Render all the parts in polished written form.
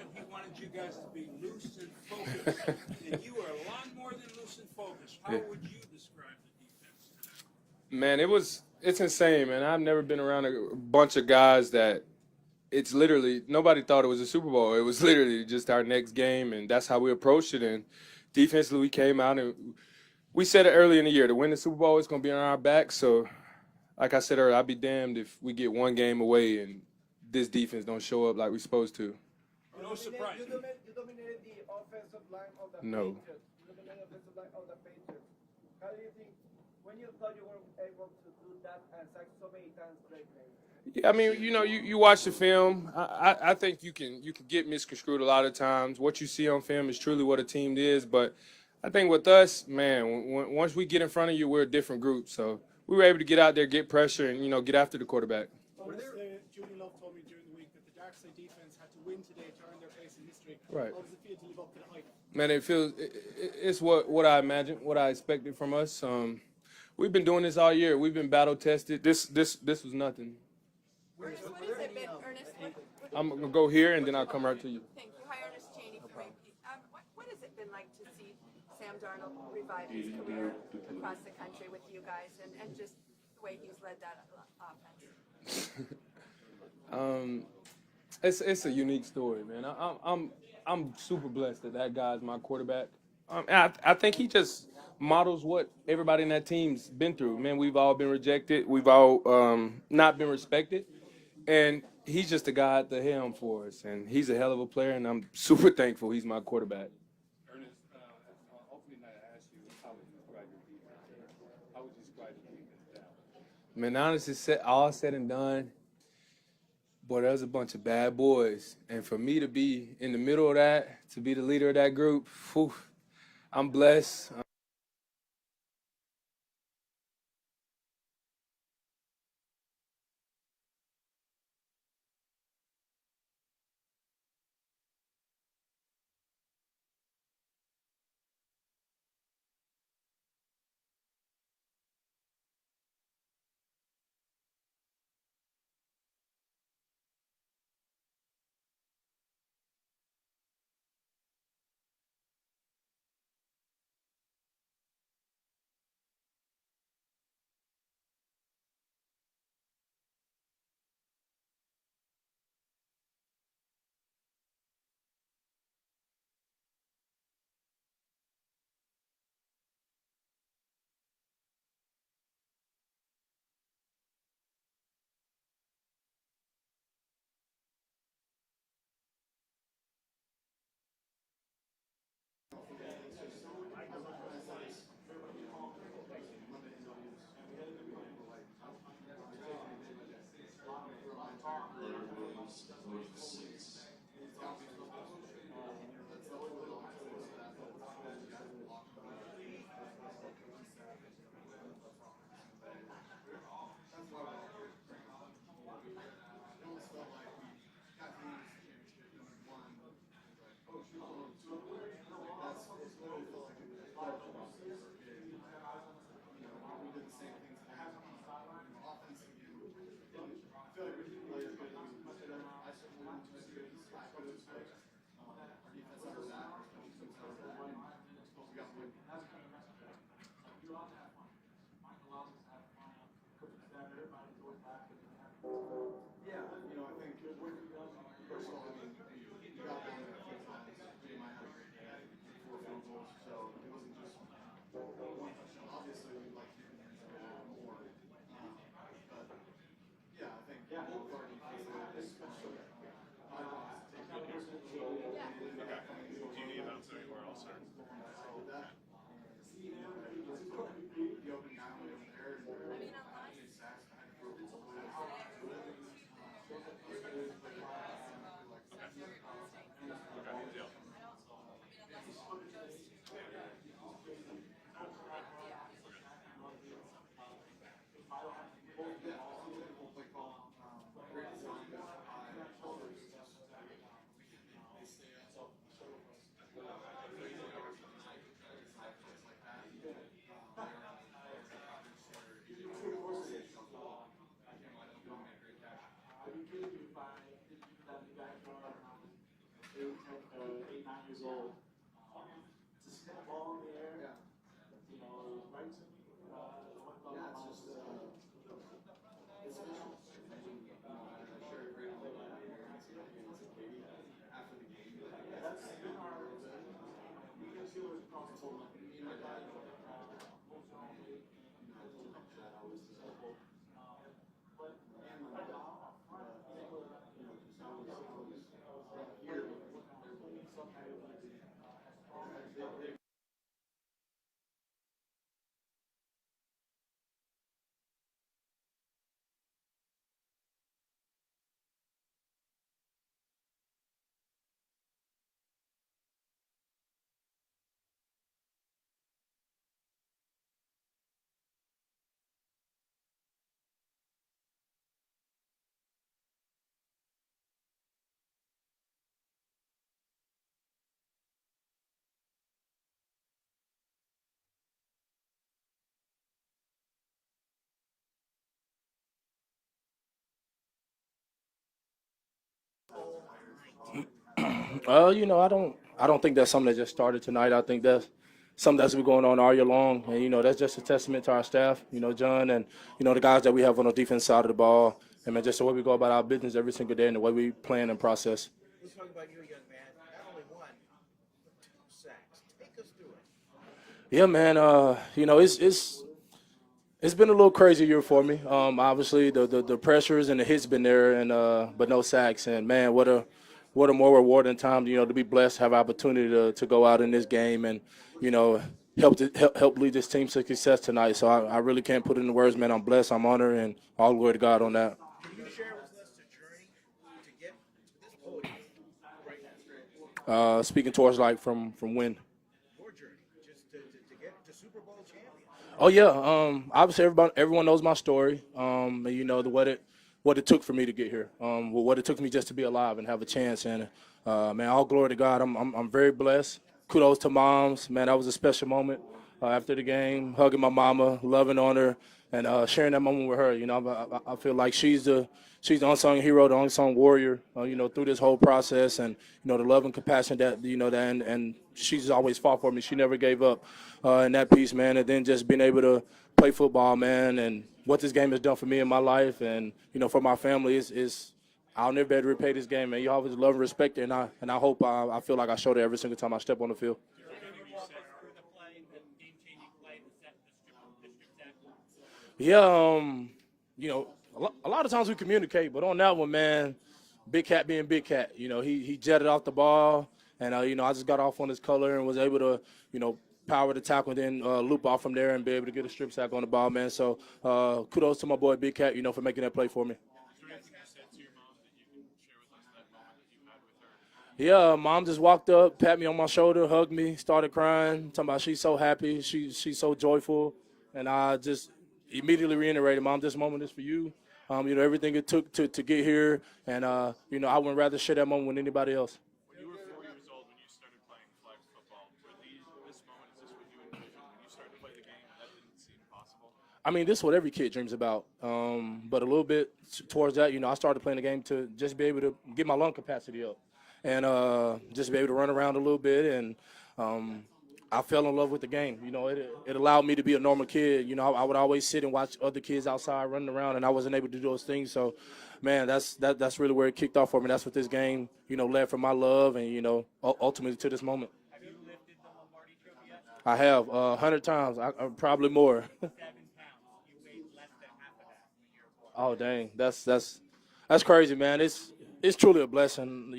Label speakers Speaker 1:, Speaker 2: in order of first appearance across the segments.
Speaker 1: said he wanted you guys to be loose and focused, and you are a lot more than loose and focused. How would you describe the defense today?
Speaker 2: Man, it's insane, man. I've never been around a bunch of guys that it's literally nobody thought it was a Super Bowl. It was literally just our next game, and that's how we approached it. And defensively, we came out and we said it early in the year to win the Super Bowl. It's going to be on our back. So, like I said earlier, I'd be damned if we get one game away and this defense don't show up like we're supposed to.
Speaker 1: No surprise.
Speaker 3: You dominated the offensive line of the
Speaker 2: No.
Speaker 3: Patriots. You dominated the offensive line of the Patriots. How do you think, when you thought you were able to do that and sack so many times lately?
Speaker 2: Yeah, I mean, you watch the film. I think you can get misconstrued a lot of times. What you see on film is truly what a team is. But I think with us, man, once we get in front of you, we're a different group. So we were able to get out there, get pressure, and get after the quarterback.
Speaker 4: Julian Love told me during the week that the dark side defense had to win today to earn their place in history.
Speaker 2: Right.
Speaker 4: How does it feel to live up to the hype?
Speaker 2: Man, it's what I imagined, what I expected from us. We've been doing this all year. We've been battle tested. This was nothing.
Speaker 5: Ernest, what has it been? Ernest,
Speaker 2: I'm gonna go here and then I'll come right to you.
Speaker 5: thank you. Hi, Ernest Cheney from AP. What has it been like to see Sam Darnold revive his career across the country with you guys, and just the way he's led that offense?
Speaker 2: It's a unique story, man. I'm super blessed that guy's my quarterback. I think he just models what everybody in that team's been through. Man, we've all been rejected. We've all not been respected. And he's just a guy at the helm for us. And he's a hell of a player, and I'm super thankful he's my quarterback.
Speaker 6: Ernest, opening night I asked you, how would you describe your defense? How would you describe your defense down?
Speaker 2: Man, honestly, all said and done, boy, there's a bunch of bad boys. And for me to be in the middle of that, to be the leader of that group, whew, I'm blessed.
Speaker 7: I don't think that's something that just started tonight. I think that's something that's been going on all year long, and that's just a testament to our staff. John, and the guys that we have on the defense side of the ball, and man, just the way we go about our business every single day, and the way we plan and process.
Speaker 3: Let's talk about you, young man. Not only one, but 2 sacks. Take us through it.
Speaker 7: Yeah, man. It's been a little crazy year for me. Obviously the pressures and the hits been there, and but no sacks. And man, what a more rewarding time, to be blessed, have opportunity to go out in this game and help lead this team to success tonight. So I really can't put it into words, man. I'm blessed, I'm honored, and all glory to God on that.
Speaker 3: Can you share with us the journey to get to this podium right now?
Speaker 7: Speaking towards like from when.
Speaker 3: Your journey, just to get to Super Bowl champion.
Speaker 7: Oh yeah, obviously everyone knows my story. And what it took for me to get here. What it took me just to be alive and have a chance. And man, all glory to God. I'm very blessed. Kudos to moms, man. That was a special moment after the game, hugging my mama, loving on her, and sharing that moment with her. I feel like she's the unsung hero, the unsung warrior. Through this whole process, and the love and compassion and she's always fought for me. She never gave up in that piece, man. And then just being able to play football, man, and what this game has done for me in my life, and for my family is I'll never be able to repay this game, man. You always love and respect it, and I hope I feel like I showed it every single time I step on the field. Yeah, a lot of times we communicate, but on that one, man, Big Cat being Big Cat, he jetted off the ball, and I just got off on his color and was able to, power the tackle and then loop off from there and be able to get a strip sack on the ball, man. So kudos to my boy Big Cat, for making that play for me. Yeah, mom just walked up, pat me on my shoulder, hugged me, started crying, talking about she's so happy, she's so joyful, and I just immediately reiterated, Mom, this moment is for you. Everything it took to get here, and I wouldn't rather share that moment with anybody else.
Speaker 6: When you were 4 years old, when you started playing flag football, this moment is just what you envisioned when you started to play the game, and that didn't seem possible?
Speaker 7: I mean, this is what every kid dreams about. But a little bit towards that, I started playing the game to just be able to get my lung capacity up and just be able to run around a little bit. And I fell in love with the game. It allowed me to be a normal kid. I would always sit and watch other kids outside running around, and I wasn't able to do those things. So, man, that's really where it kicked off for me. That's what this game, led from my love and, ultimately to this moment.
Speaker 3: Have you lifted the Lombardi Trophy yet?
Speaker 7: I have 100 times, probably more.
Speaker 3: 7 pounds. You weighed less than half of that when you were born.
Speaker 7: Oh dang, that's crazy, man. It's truly a blessing.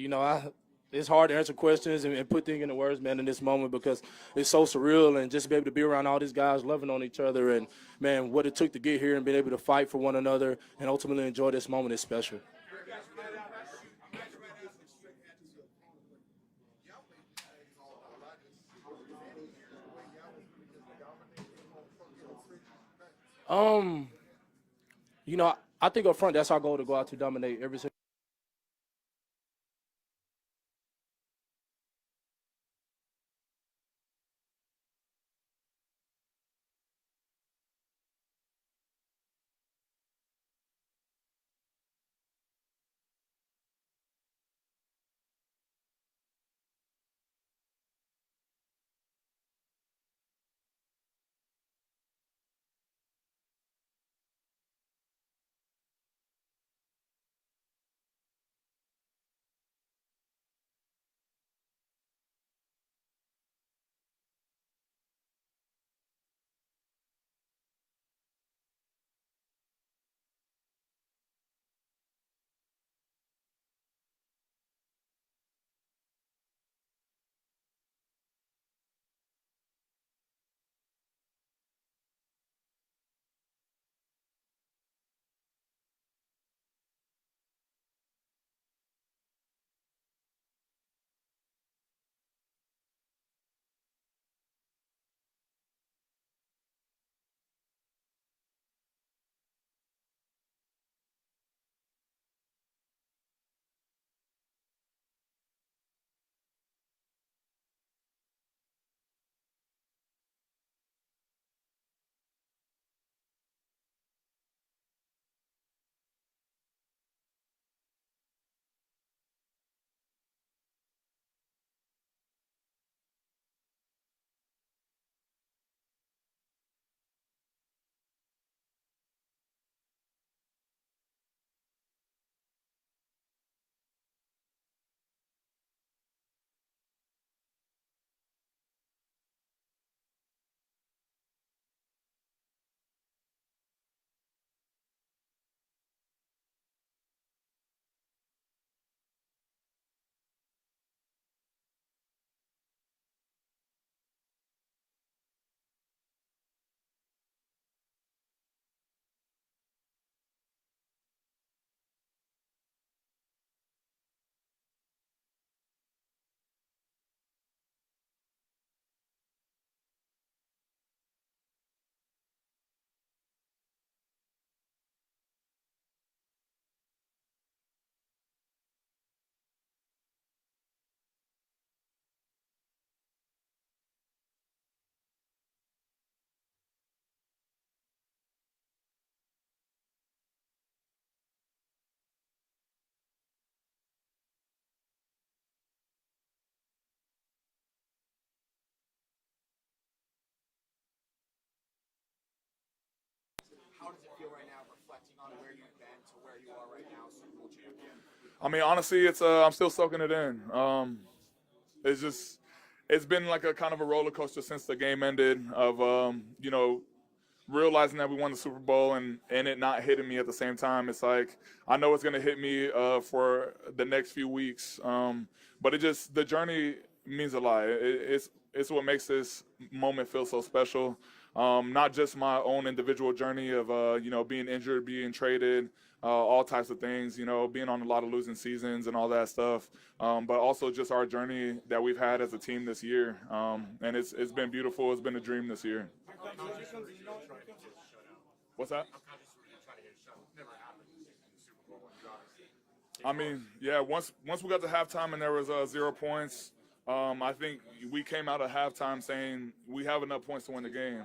Speaker 7: It's hard to answer questions and put things into words, man, in this moment because it's so surreal and just be able to be around all these guys loving on each other and man, what it took to get here and being able to fight for one another and ultimately enjoy this moment is special. Um, I think up front that's our goal to go out to dominate every single
Speaker 8: where you've been to where you are right now, Super Bowl champion?
Speaker 9: I mean, honestly, it's I'm still soaking it in. It's just it's been like a kind of a roller coaster since the game ended. Of realizing that we won the Super Bowl and it not hitting me at the same time. It's like I know it's gonna hit me for the next few weeks, but the journey means a lot. It's what makes this moment feel so special. Not just my own individual journey of being injured, being traded, all types of things. Being on a lot of losing seasons and all that stuff, but also just our journey that we've had as a team this year. And it's been beautiful. It's been a dream this year. What's that? I mean, yeah. Once we got to halftime and there was 0 points, I think we came out of halftime saying we have enough points to win the game.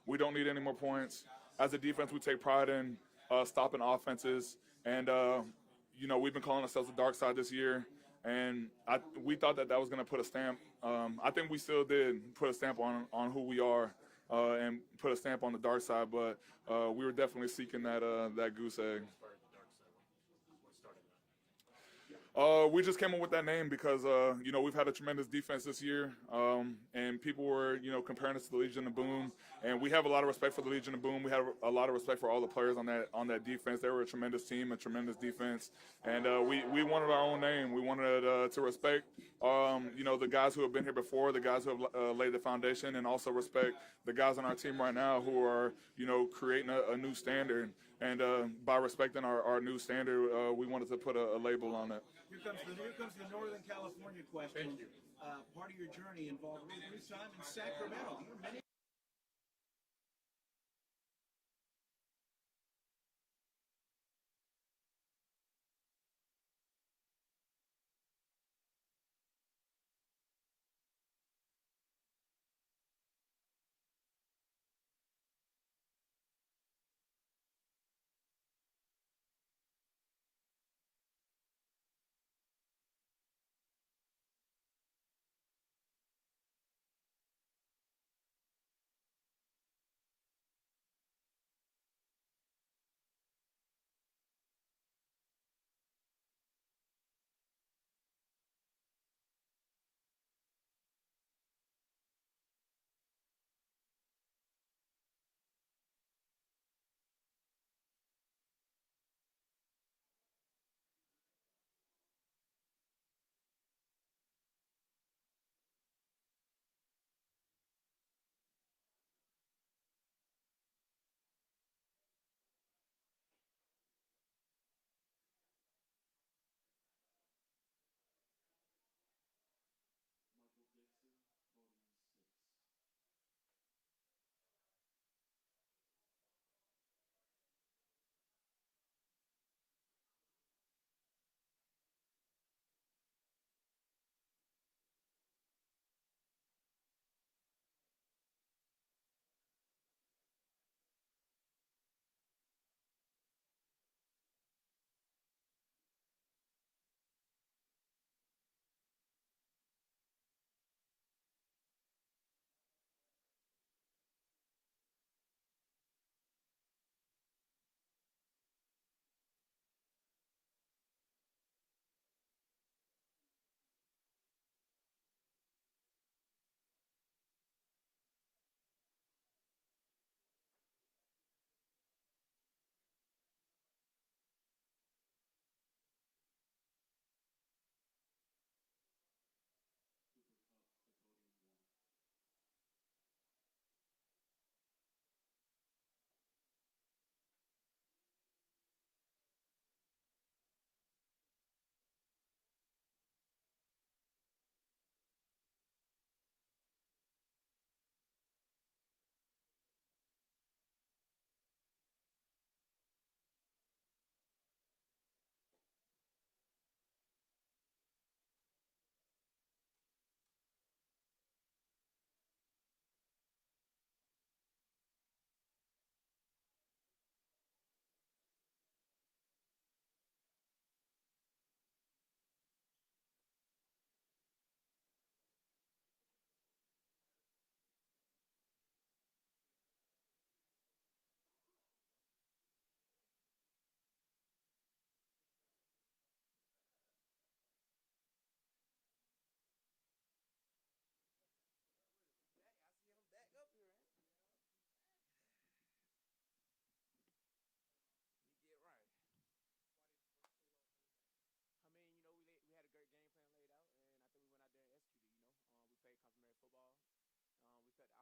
Speaker 9: We don't need any more points. As a defense, we take pride in stopping offenses, and we've been calling ourselves the dark side this year, and we thought that was going to put a stamp. I think we still did put a stamp on who we are. And put a stamp on the dark side, but we were definitely seeking that goose egg. We just came up with that name because we've had a tremendous defense this year, and people were comparing us to the Legion of Boom, and we have a lot of respect for the Legion of Boom. We have a lot of respect for all the players on that defense. They were a tremendous team, a tremendous defense, and we wanted our own name. We wanted to respect the guys who have been here before, the guys who have laid the foundation, and also respect the guys on our team right now who are creating a new standard. And by respecting our new standard, we wanted to put a label on it.
Speaker 1: Here comes the Northern California question. Part of your journey involved your time in Sacramento. You're many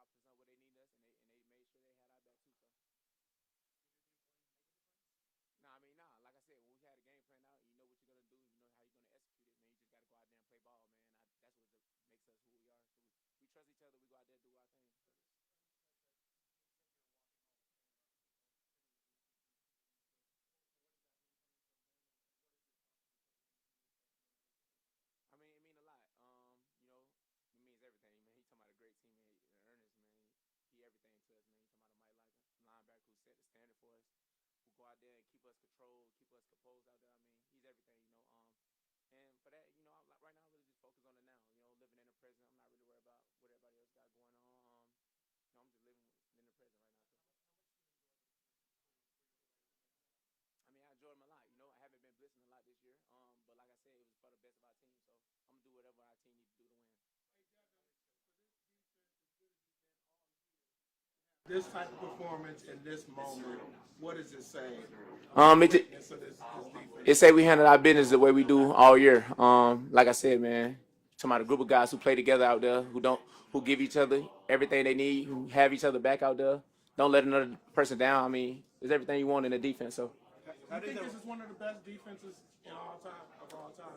Speaker 10: 100% where they need us, and they made sure they had our back too. So. Nah, I mean, nah. Like I said, when we had a game plan out, you know what you're gonna do, you know how you're gonna execute it, man. You just gotta go out there and play ball, man. That's what makes us who we are. So we trust each other. We go out there and do our thing. So. I mean, it means a lot. You know, it means everything, man. He talking about a great teammate, Ernest, man. He everything to us, man. He talking about a Mike like linebacker who set the standard for us, who go out there and keep us controlled, keep us composed out there. I mean, he's everything, you know. And for that, you know, right now I'm really just focused on the now. You know, living in the present. I'm not really worried about what everybody else got going on. You know, I'm just living in the present right now. So. I mean, I enjoyed him a lot. You know, I haven't been blitzing a lot this year. But like I said, it was for the best of our team. So I'm gonna do whatever our team needs to do to win.
Speaker 11: This type of performance in this moment, what does it say?
Speaker 10: It say we handle our business the way we do all year. Like I said, man, talking about a group of guys who play together out there, who give each other everything they need, who have each other back out there. Don't let another person down. I mean, there's everything you want in a defense. So.
Speaker 11: Do you think this is one of the best defenses of all time?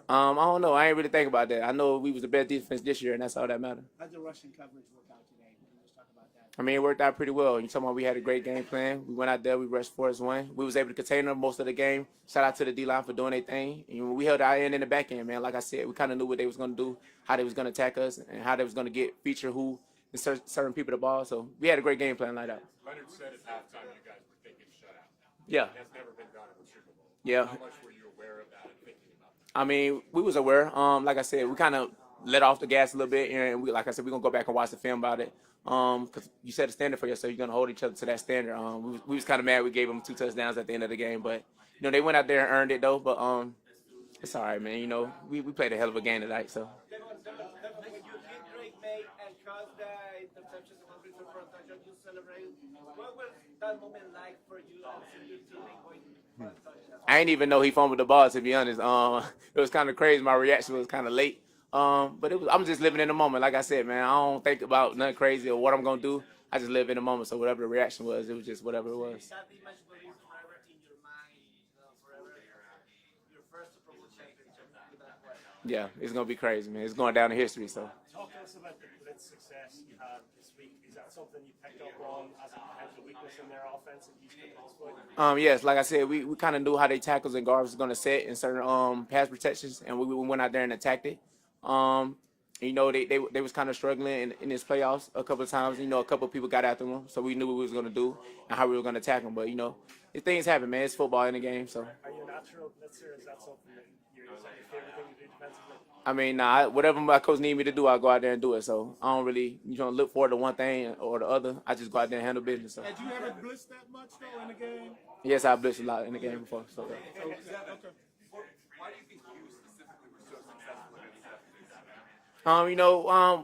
Speaker 10: I don't know. I ain't really think about that. I know we was the best defense this year, and that's all that matters.
Speaker 3: How'd the rushing coverage work out today? Let's talk about that.
Speaker 10: I mean, it worked out pretty well. You talking about we had a great game plan. We went out there, we rushed for us one. We was able to contain them most of the game. Shout out to the D-line for doing their thing. And we held our end in the back end, man. Like I said, we kind of knew what they was going to do, how they was going to attack us, and how they was going to feature who and certain people the ball. So we had a great game plan like that.
Speaker 12: Leonard said at halftime you guys were thinking shutout.
Speaker 10: Yeah.
Speaker 12: That's never been done in the Super Bowl.
Speaker 10: Yeah.
Speaker 12: How much were you aware of that and thinking about that?
Speaker 10: I mean, we was aware. Like I said, we kind of let off the gas a little bit, and like I said, we're gonna go back and watch the film about it. Because you set a standard for yourself, you're gonna hold each other to that standard. We was kind of mad we gave them 2 touchdowns at the end of the game, but you know they went out there and earned it though. But it's all right, man. You know we played a hell of a game tonight, so.
Speaker 3: What was that moment like for you and your teammate going for a touchdown?
Speaker 10: I didn't even know he fumbled the ball, to be honest. It was kind of crazy. My reaction was kind of late. But I'm just living in the moment. Like I said, man, I don't think about nothing crazy or what I'm going to do. I just live in the moment. So whatever the reaction was, it was just whatever it was.
Speaker 3: That image will live forever in your mind, forever. Your first Super Bowl championship with that way.
Speaker 10: Yeah, it's going to be crazy, man. It's going down in history, so.
Speaker 13: Talk to us about the blitz success you had this week. Is that something you picked up on as a weakness in their offense and used to exploit?
Speaker 10: Yes, like I said, we kind of knew how they tackles and guards was going to set in certain pass protections, and we went out there and attacked it. You know, they was kind of struggling in this playoffs a couple of times. You know, a couple of people got after them, so we knew what we was going to do and how we were going to attack them. But, you know, things happen, man. It's football in the game, so.
Speaker 13: Are you a natural blitzer? Is that something that is that your favorite thing to do defensively?
Speaker 10: I mean, nah, whatever my coach need me to do, I'll go out there and do it. So I don't really, look forward to one thing or the other. I just go out there and handle business. So.
Speaker 11: Had you ever blitzed that much, though, in the game?
Speaker 10: Yes, I blitzed a lot in the game before. So.
Speaker 11: Okay.
Speaker 8: Why do you think you specifically were so successful against that?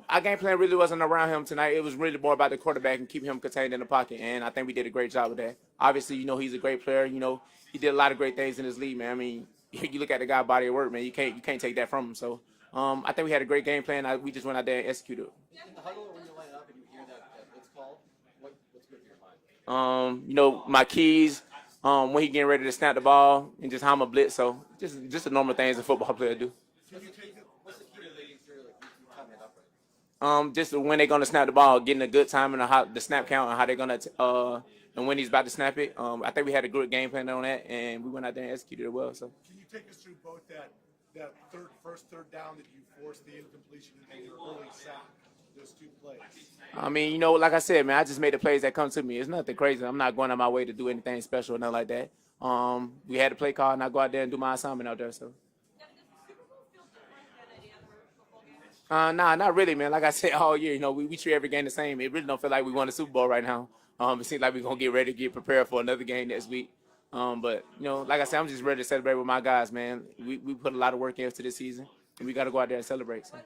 Speaker 10: Our game plan really wasn't around him tonight. It was really more about the quarterback and keeping him contained in the pocket. And I think we did a great job with that. Obviously, he's a great player. He did a lot of great things in his league, man. I mean, you look at the guy's body of work, man. You can't take that from him. So. I think we had a great game plan. We just went out there and executed.
Speaker 14: In the huddle, when you line up and you hear that blitz call, what's good for your mind?
Speaker 10: My keys, when he getting ready to snap the ball, and just how I'm a blitz. So just the normal things a football player do.
Speaker 14: What's the key to making sure you timing it up right?
Speaker 10: Just when they're gonna snap the ball, getting a good time and the snap count and how they're gonna and when he's about to snap it. I think we had a good game plan on that, and we went out there and executed it well. So.
Speaker 11: Can you take us through both that first third down that you forced the incompletion and your early sack, those 2 plays?
Speaker 10: I mean, like I said, man, I just made the plays that come to me. It's nothing crazy. I'm not going on my way to do anything special or nothing like that. We had a play call, and I go out there and do my assignment out there. So. Nah, not really, man. Like I said all year, we treat every game the same. It really don't feel like we won the Super Bowl right now. It seems like we're gonna get ready to get prepared for another game next week. But like I said, I'm just ready to celebrate with my guys, man. We put a lot of work into this season, and we got to go out there and celebrate. So.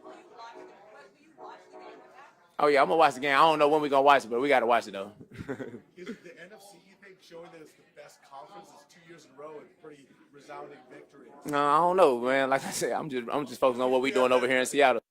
Speaker 10: Oh yeah, I'm gonna watch the game. I don't know when we're gonna watch it, but we got to watch it though.
Speaker 11: Is the NFC, you think, showing that it's the best conference? It's 2 years in a row and pretty resounding victory.
Speaker 10: No, I don't know, man. Like I said, I'm just focusing on what we're doing over here in Seattle.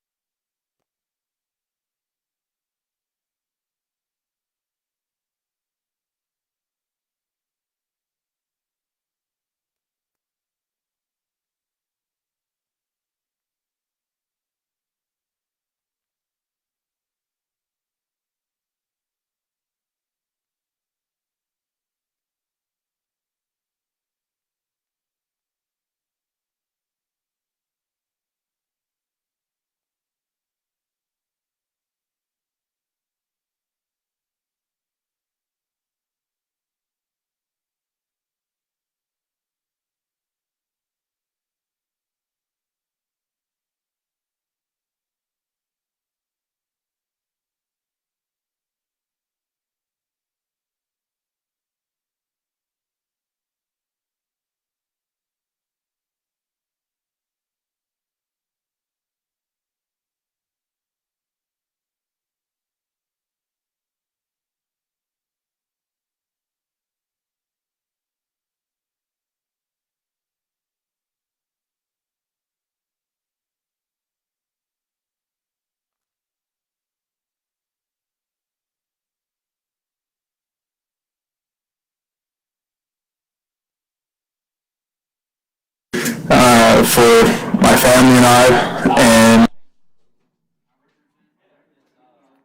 Speaker 15: for my family and I, and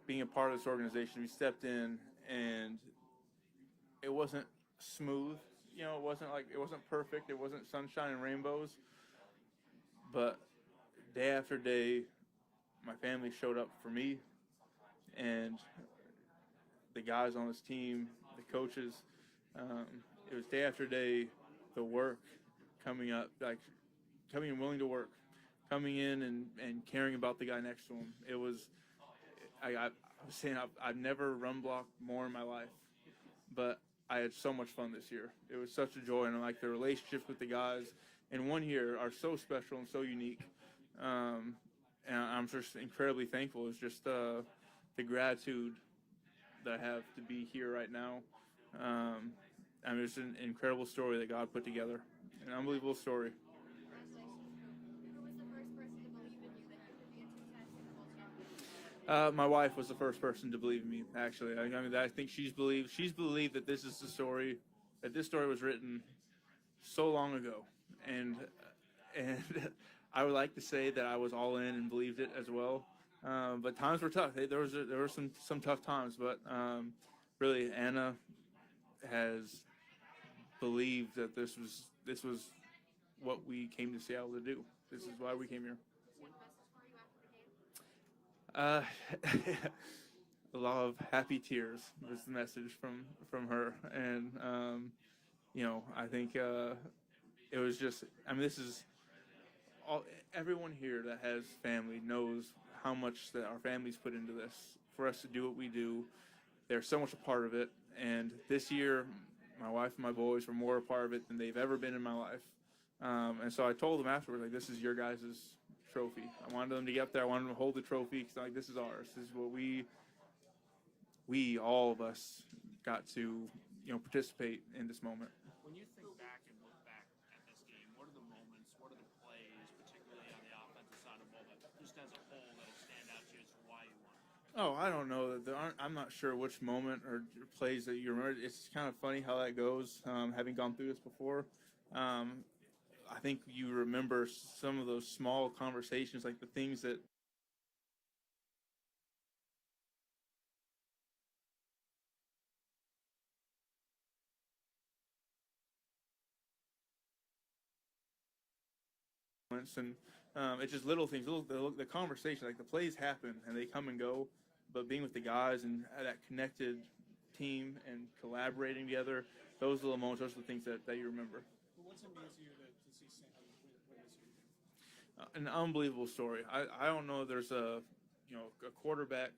Speaker 6: being a part of this organization, we stepped in and it wasn't smooth. You know, it wasn't perfect. It wasn't sunshine and rainbows. But day after day, my family showed up for me and the guys on this team, the coaches. It was day after day, the work coming up, like coming in willing to work, coming in and caring about the guy next to him. It was, I was saying, I've never run blocked more in my life, but I had so much fun this year. It was such a joy, and like the relationships with the guys in 1 year are so special and so unique. And I'm just incredibly thankful. It's just the gratitude that I have to be here right now. I mean, it's an incredible story that God put together, an unbelievable story. My wife was the first person to believe in me. Actually, I mean, I think she's believed that this is the story, that this story was written so long ago, and I would like to say that I was all in and believed it as well. But times were tough. There were some tough times, but really Anna has believed that this was what we came to Seattle to do. This is why we came here. A lot of happy tears was the message from her, and you know, I think it was just. I mean, this is everyone here that has family knows how much that our families put into this for us to do what we do. They're so much a part of it, and this year, my wife and my boys were more a part of it than they've ever been in my life. And so I told them afterwards, like, this is your guys' trophy. I wanted them to get up there. I wanted them to hold the trophy because, like, this is ours. This is what we all of us got to, you know, participate in this moment.
Speaker 16: When you think back and look back at this game, what are the moments, what are the plays, particularly on the offensive side of the ball, that just as a whole that stand out to you as to why you won?
Speaker 6: Oh, I don't know. I'm not sure which moment or plays that you remember. It's kind of funny how that goes, having gone through this before. I think you remember some of those small conversations, like the things that and it's just little things, the conversation, like the plays happen and they come and go, but being with the guys and that connected team and collaborating together, those little moments, those are the things that you remember.
Speaker 4: What's amazed you to see Sam witness you?
Speaker 6: An unbelievable story. I don't know if there's a quarterback.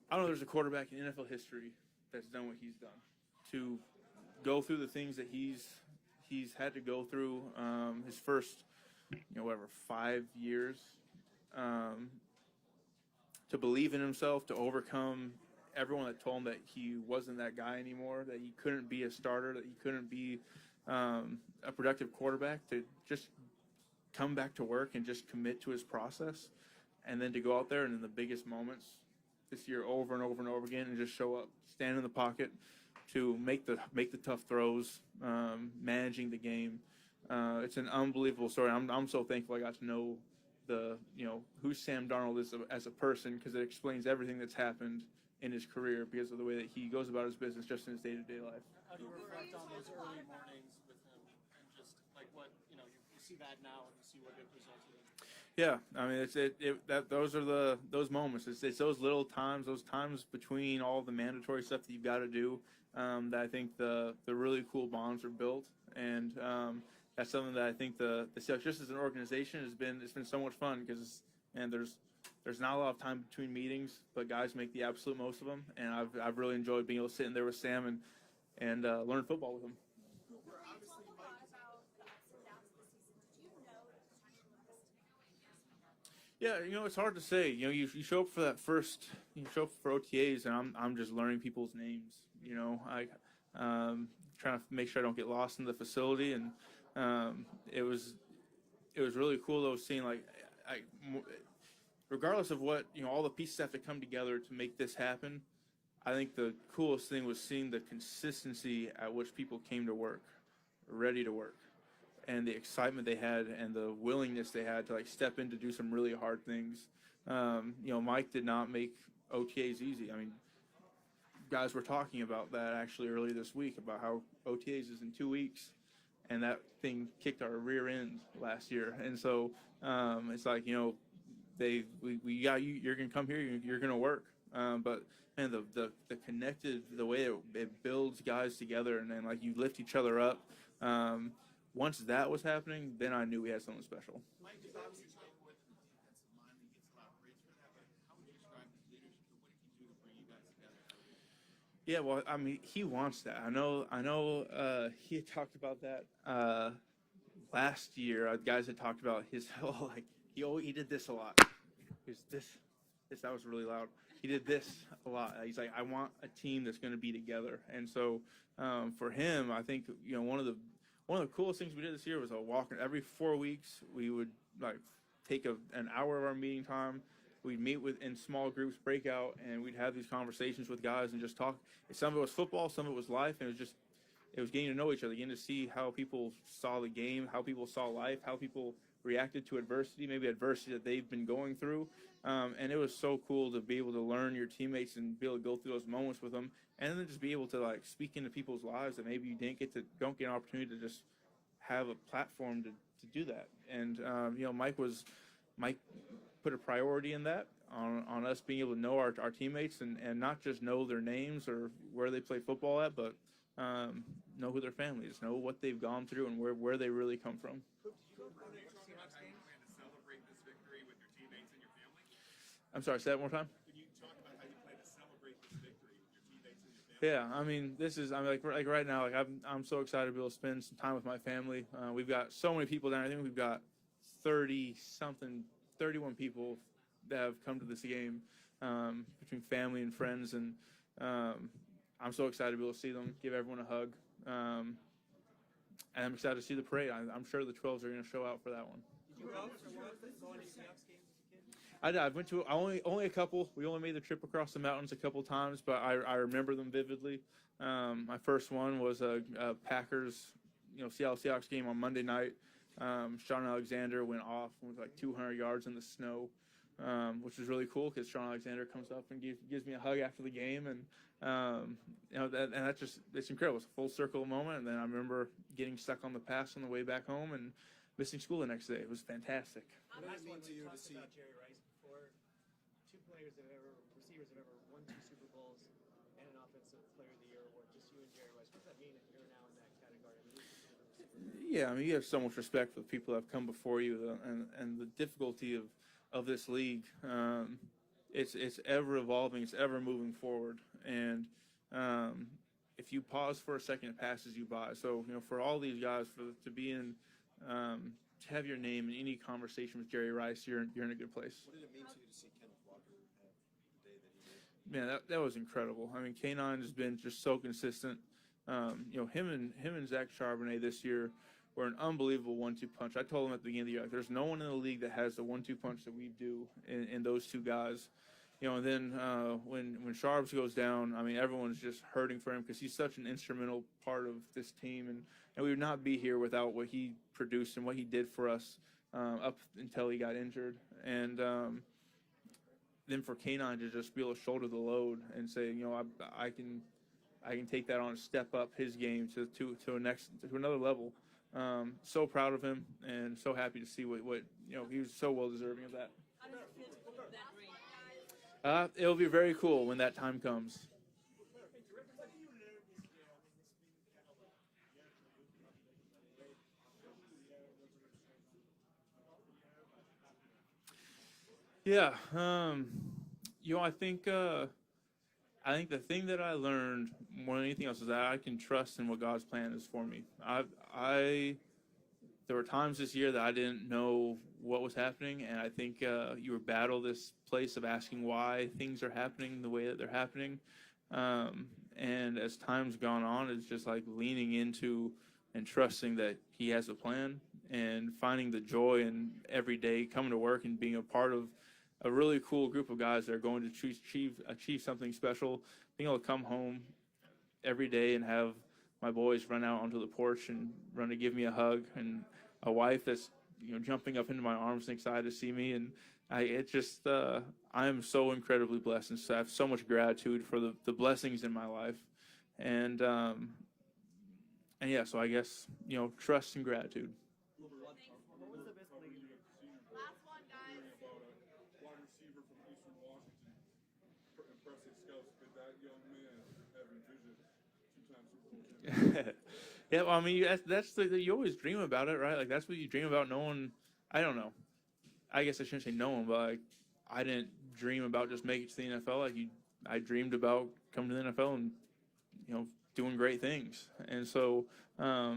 Speaker 6: I don't know if there's a quarterback in NFL history that's done what he's done. To go through the things that he's had to go through, his first 5 years, to believe in himself, to overcome everyone that told him that he wasn't that guy anymore, that he couldn't be a starter, that he couldn't be a productive quarterback, to just come back to work and just commit to his process, and then to go out there and in the biggest moments this year over and over and over again and just show up, stand in the pocket, to make the tough throws, managing the game. It's an unbelievable story. I'm so thankful I got to know who Sam Darnold is as a person, because it explains everything that's happened in his career because of the way that he goes about his business just in his day-to-day life.
Speaker 4: How do you reflect on those early mornings with him and just like what you see that now and you see what it resulted in?
Speaker 6: Yeah, I mean, those are those moments. It's those little times, those times between all the mandatory stuff that you've got to do, that I think the really cool bonds are built, and that's something that I think the Seahawks, just as an organization, it's been so much fun because there's not a lot of time between meetings, but guys make the absolute most of them, and I've really enjoyed being able to sit in there with Sam and learn football with him. Yeah, it's hard to say. You show up for that first, you show up for OTAs, and I'm just learning people's names. I trying to make sure I don't get lost in the facility, and it was really cool though seeing regardless of what all the pieces have to come together to make this happen. I think the coolest thing was seeing the consistency at which people came to work, ready to work. and the excitement they had and the willingness they had to like step in to do some really hard things. Mike did not make OTAs easy. I mean, guys were talking about that actually earlier this week about how OTAs is in 2 weeks, and that thing kicked our rear end last year. And so it's like, we got you. You're gonna come here. You're gonna work. But man, the connected, the way it builds guys together, and then like you lift each other up. Once that was happening, then I knew we had something special. Yeah, well, I mean, he wants that. I know. He had talked about that last year. Guys had talked about his like he did this a lot. He's this. That was really loud. He did this a lot. He's like, I want a team that's going to be together. And so for him, I think one of the coolest things we did this year was a walk. Every 4 weeks, we would like take an hour of our meeting time. We'd meet in small groups, break out, and we'd have these conversations with guys and just talk. Some of it was football, some of it was life, and it was getting to know each other, getting to see how people saw the game, how people saw life, how people reacted to adversity, maybe adversity that they've been going through. And it was so cool to be able to learn your teammates and be able to go through those moments with them, and then just be able to like speak into people's lives that maybe you don't get an opportunity to just have a platform to do that. And Mike put a priority in that on us being able to know our teammates and not just know their names or where they play football at, but know who their family is, know what they've gone through and where they really come from. I'm sorry, say that one more time.
Speaker 12: Can you talk about how you plan to celebrate this victory with your teammates and your family?
Speaker 6: Yeah, I mean, like right now, like I'm so excited to be able to spend some time with my family. We've got so many people down. I think we've got 31 people that have come to this game between family and friends, and I'm so excited to be able to see them, give everyone a hug, and I'm excited to see the parade. I'm sure the 12s are going to show out for that one.
Speaker 3: Did you go to any Seahawks games as a kid?
Speaker 6: I went to only a couple. We only made the trip across the mountains a couple times, but I remember them vividly. My first one was a Packers, Seattle Seahawks game on Monday night. Sean Alexander went off with like 200 yards in the snow, which was really cool because Sean Alexander comes up and gives me a hug after the game, and it's incredible. It's a full circle moment. And then I remember getting stuck on the pass on the way back home and missing school the next day. It was fantastic.
Speaker 4: What does it mean to you to see Jerry Rice before? Two receivers have ever won 2 Super Bowls and an Offensive Player of the Year award. Just you and Jerry Rice. What does that mean if you're now in that category?
Speaker 6: Yeah, I mean, you have so much respect for the people that have come before you, and the difficulty of this league. It's ever evolving. It's ever moving forward, and if you pause for a second, it passes you by. So for all these guys, to be in. To have your name in any conversation with Jerry Rice, you're in a good place.
Speaker 12: What did it mean to you to see Kenneth Walker have the day that he did?
Speaker 6: Man, that was incredible. I mean, K9 has been just so consistent. Him and Zach Charbonnet this year were an unbelievable 1-2 punch. I told him at the beginning of the year, like, there's no one in the league that has the 1-2 punch that we do in those two guys. And then when Sharbs goes down, I mean, everyone's just hurting for him because he's such an instrumental part of this team, and we would not be here without what he produced and what he did for us up until he got injured. And then for K9 to just be able to shoulder the load and say, I can take that on and step up his game to another level. So proud of him and so happy to see what he was so well deserving of that.
Speaker 17: How does it feel to keep that ring?
Speaker 6: It'll be very cool when that time comes. Yeah, I think the thing that I learned more than anything else is that I can trust in what God's plan is for me. There were times this year that I didn't know what was happening, and I think you battle this place of asking why things are happening the way that they're happening. And as time's gone on, it's just like leaning into and trusting that He has a plan and finding the joy in every day coming to work and being a part of a really cool group of guys that are going to achieve something special, being able to come home every day and have my boys run out onto the porch and run to give me a hug, and a wife that's jumping up into my arms and excited to see me. And I am so incredibly blessed, and so I have so much gratitude for the blessings in my life. And yeah, so I guess trust and gratitude.
Speaker 4: What was the best play?
Speaker 5: Last one, guys.
Speaker 9: Wide receiver from Eastern Washington, impressive scouts, but that young man having vision, two-time Super Bowl champion.
Speaker 6: Yeah, well, I mean, you always dream about it, right? Like that's what you dream about. No one, I don't know. I guess I shouldn't say no one, but like I didn't dream about just making it to the NFL. I dreamed about coming to the NFL and doing great things. And so I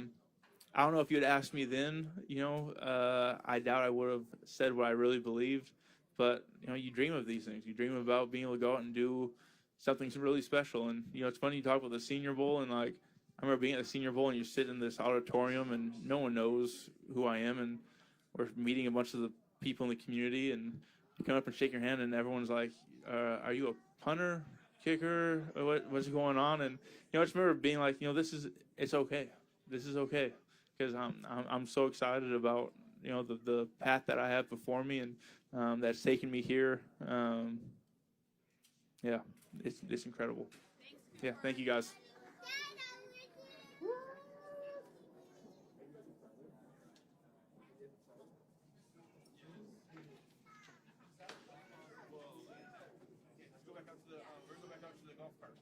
Speaker 6: don't know if you had asked me then, I doubt I would have said what I really believed. But you dream of these things. You dream about being able to go out and do something really special. And it's funny you talk about the Senior Bowl, and like I remember being at the Senior Bowl and you sit in this auditorium and no one knows who I am, and we're meeting a bunch of the people in the community, and you come up and shake your hand, and everyone's like, "Are you a punter, kicker? What's going on?" And I just remember being like, it's okay. This is okay, because I'm so excited about the path that I have before me, and that's taken me here. Yeah, it's incredible. Yeah, thank you guys. Go back out to the golf cart.